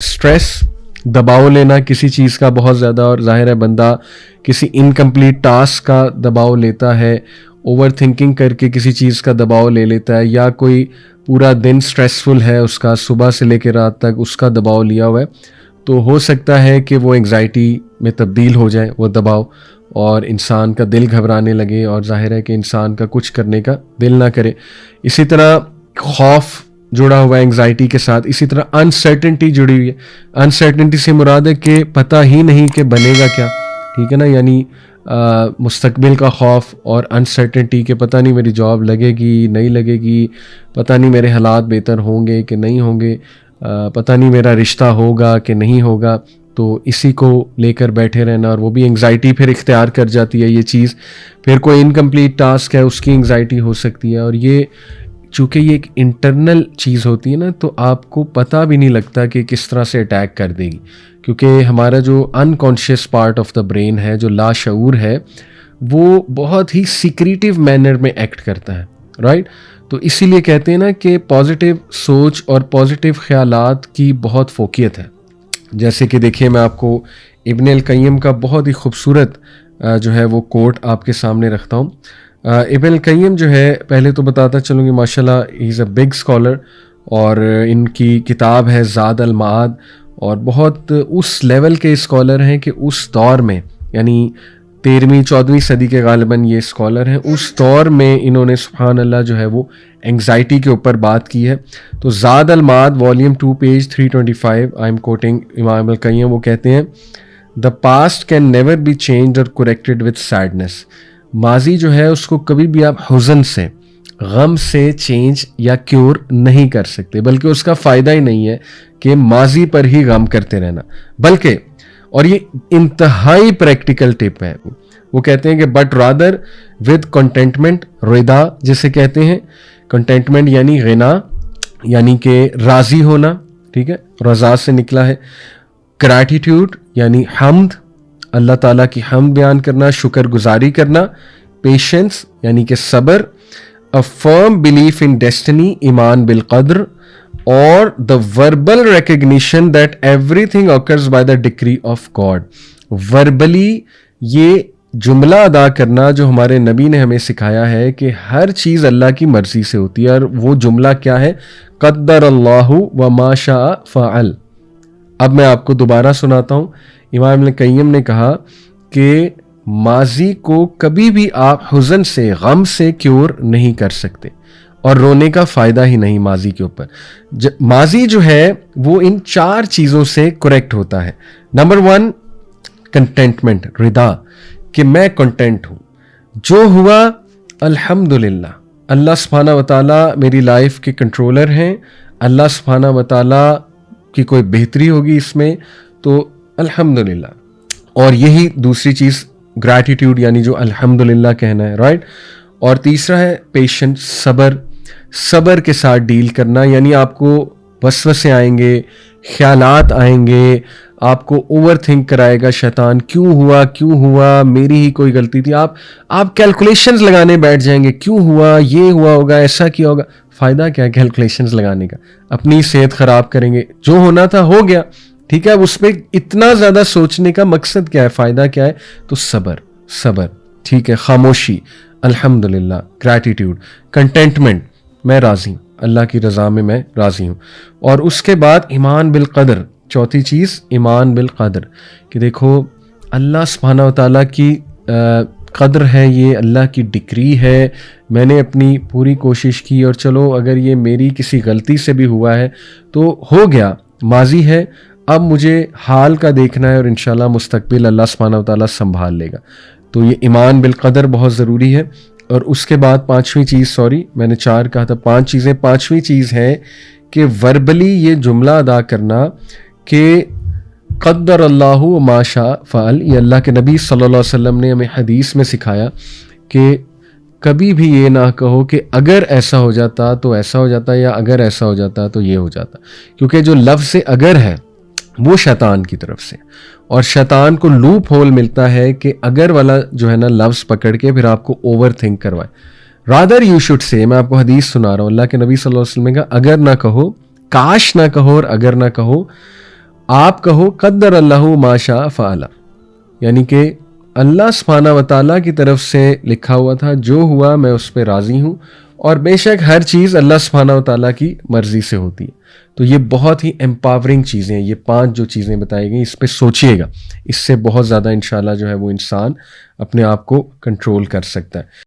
Stress, दबाव लेना किसी चीज़ का बहुत ज़्यादा, और जाहिर है बंदा किसी इनकम्प्लीट टास्क का दबाव लेता है, ओवर थिंकिंग करके किसी चीज़ का दबाव ले लेता है, या कोई पूरा दिन स्ट्रेसफुल है उसका, सुबह से लेकर रात तक उसका दबाव लिया हुआ है, तो हो सकता है कि वो एंग्जाइटी में तब्दील हो जाए वो दबाव, और इंसान का दिल घबराने लगे, और जाहिर है कि इंसान का कुछ करने का दिल ना करे। इसी तरह खौफ जुड़ा हुआ है एंग्जाइटी के साथ, इसी तरह अनसर्टेनिटी जुड़ी हुई है। अनसर्टेनिटी से मुराद है कि पता ही नहीं कि बनेगा क्या, ठीक है ना, यानी मुस्तकबिल का खौफ और अनसर्टेनिटी के पता नहीं मेरी जॉब लगेगी नहीं लगेगी, पता नहीं मेरे हालात बेहतर होंगे कि नहीं होंगे, पता नहीं मेरा रिश्ता होगा कि नहीं होगा, तो इसी को लेकर बैठे रहना, और वो भी एंग्जाइटी फिर इख्तियार कर जाती है ये चीज़। फिर कोई इनकम्प्लीट टास्क है उसकी एंग्जाइटी हो सकती है, और ये चूँकि ये एक इंटरनल चीज़ होती है ना, तो आपको पता भी नहीं लगता कि किस तरह से अटैक कर देगी, क्योंकि हमारा जो unconscious part of the brain है, जो लाशऊर है, वो बहुत ही सीक्रेटिव मैनर में एक्ट करता है, राइट। तो इसीलिए कहते हैं ना कि पॉजिटिव सोच और पॉजिटिव ख्यालात की बहुत फोकियत है। जैसे कि देखिए, मैं आपको इब्न अल क़य्यिम का बहुत ही खूबसूरत जो है वो कोट आपके सामने रखता हूँ। इब्न अल क़य्यिम जो है, पहले तो बताता चलूँ कि माशाल्लाह he is a big scholar, और इनकी किताब है ज़ाद अल माद, और बहुत उस लेवल के स्कॉलर हैं कि उस दौर में, यानी 13वीं 14वीं सदी के गालिबन ये स्कॉलर हैं, उस दौर में इन्होंने सुभान अल्लाह जो है वो एंग्जाइटी के ऊपर बात की है। तो ज़ाद अल माद volume 2 page 325, I am quoting इमाम अल क़य्यिम, वो कहते हैं the past can never be changed और करेक्टेड विद सैडनेस। माजी जो है उसको कभी भी आप हुज़न से, गम से चेंज या क्योर नहीं कर सकते, बल्कि उसका फ़ायदा ही नहीं है कि माजी पर ही गम करते रहना, बल्कि, और ये इंतहाई प्रैक्टिकल टिप है, वो कहते हैं कि बट रादर विद कंटेंटमेंट, रिदा जिसे कहते हैं, कंटेंटमेंट यानी गिना, यानी कि राज़ी होना, ठीक है, रज़ा से निकला है। ग्रैटिट्यूड यानी हम्द, अल्लाह ताला की हम्द बयान करना, शुक्रगुजारी करना। पेशेंस यानी कि सब्र। A firm belief in destiny, ईमान बिल कद्र। और the verbal recognition that everything occurs by the decree of God. Verbally ये जुमला अदा करना जो हमारे नबी ने हमें सिखाया है कि हर चीज़ अल्लाह की मर्जी से होती है, और वो जुमला क्या है, क़द्दर अल्लाहु व मा शाअ फ़अल। अब मैं आपको दोबारा सुनाता हूँ। इमाम इब्न क़य्यिम ने कहा कि माजी को कभी भी आप हुज़न से, गम से क्योर नहीं कर सकते, और रोने का फ़ायदा ही नहीं माजी के ऊपर। माजी जो है वो इन 4 चीज़ों से करेक्ट होता है। नंबर 1 कंटेंटमेंट, रिदा, कि मैं कंटेंट हूँ, जो हुआ अल्हम्दुलिल्लाह, अल्लाह सुब्हानहू व तआला मेरी लाइफ के कंट्रोलर हैं, अल्लाह सुब्हानहू व तआला की कोई बेहतरी होगी इसमें, तो अल्हम्दुलिल्लाह। और यही दूसरी चीज़ ग्रैटिट्यूड, यानी जो अल्हम्दुलिल्लाह कहना है, राइट। और तीसरा है पेशेंस, सब्र, सब्र के साथ डील करना, यानी आपको वसवसे आएंगे, ख्यालात आएंगे, आपको ओवर थिंक कराएगा शैतान, क्यों हुआ, मेरी ही कोई गलती थी, आप कैलकुलेशंस लगाने बैठ जाएंगे, क्यों हुआ, ये हुआ होगा, ऐसा किया होगा। फ़ायदा क्या है कैलकुलेशंस लगाने का, अपनी सेहत ख़राब करेंगे, जो होना था हो गया, ठीक है। अब उस पर इतना ज़्यादा सोचने का मकसद क्या है, फ़ायदा क्या है, तो सब्र, ठीक है, खामोशी, अल्हम्दुलिल्लाह, ग्रैटिट्यूड, कंटेंटमेंट, मैं राज़ी हूँ, अल्लाह की रज़ा में मैं राज़ी हूँ। और उसके बाद ईमान बिल क़द्र, चौथी चीज़ ईमान बिल क़द्र, कि देखो अल्लाह सुब्हानहू व तआला की क़द्र है, ये अल्लाह की डिक्री है, मैंने अपनी पूरी कोशिश की, और चलो अगर ये मेरी किसी गलती से भी हुआ है तो हो गया, माजी है, अब मुझे हाल का देखना है, और इंशाल्लाह मुस्तकबिल अल्लाह सुब्हानहू व तआला संभाल लेगा। तो ये ईमान बिल क़द्र बहुत ज़रूरी है। और उसके बाद पांचवी चीज़, सॉरी मैंने 4 कहा था, 5 चीज़ें, पांचवी चीज़ है कि वर्बली ये जुमला अदा करना कि क़द्दर अल्लाहु व मा शाअ फ़अल। ये अल्लाह के नबी सल्लल्लाहु अलैहि वसल्लम ने हमें हदीस में सिखाया कि कभी भी ये ना कहो कि अगर ऐसा हो जाता तो ऐसा हो जाता, या अगर ऐसा हो जाता तो ये हो जाता, क्योंकि जो लफ्ज़ से अगर है वो शैतान की तरफ से, और शैतान को लूप होल मिलता है कि अगर वाला जो है ना लफ्ज़ पकड़ के फिर आपको ओवर थिंक करवाए। रादर यू शुड से, मैं आपको हदीस सुना रहा हूँ, अल्लाह के नबी सल्लल्लाहु अलैहि वसल्लम ने कहा अगर ना कहो, काश ना कहो और अगर ना कहो, آپ کہو قدر اللہ ما شاء فعل، یعنی کہ اللہ سبحانہ و تعالیٰ کی طرف سے لکھا ہوا تھا، جو ہوا میں اس پہ راضی ہوں، اور بے شک ہر چیز اللہ سبحانہ و تعالیٰ کی مرضی سے ہوتی ہے۔ تو یہ بہت ہی امپاورنگ چیزیں ہیں، یہ 5 جو چیزیں بتائی گئی، اس پہ سوچئے گا، اس سے بہت زیادہ انشاءاللہ جو ہے وہ انسان اپنے آپ کو کنٹرول کر سکتا ہے۔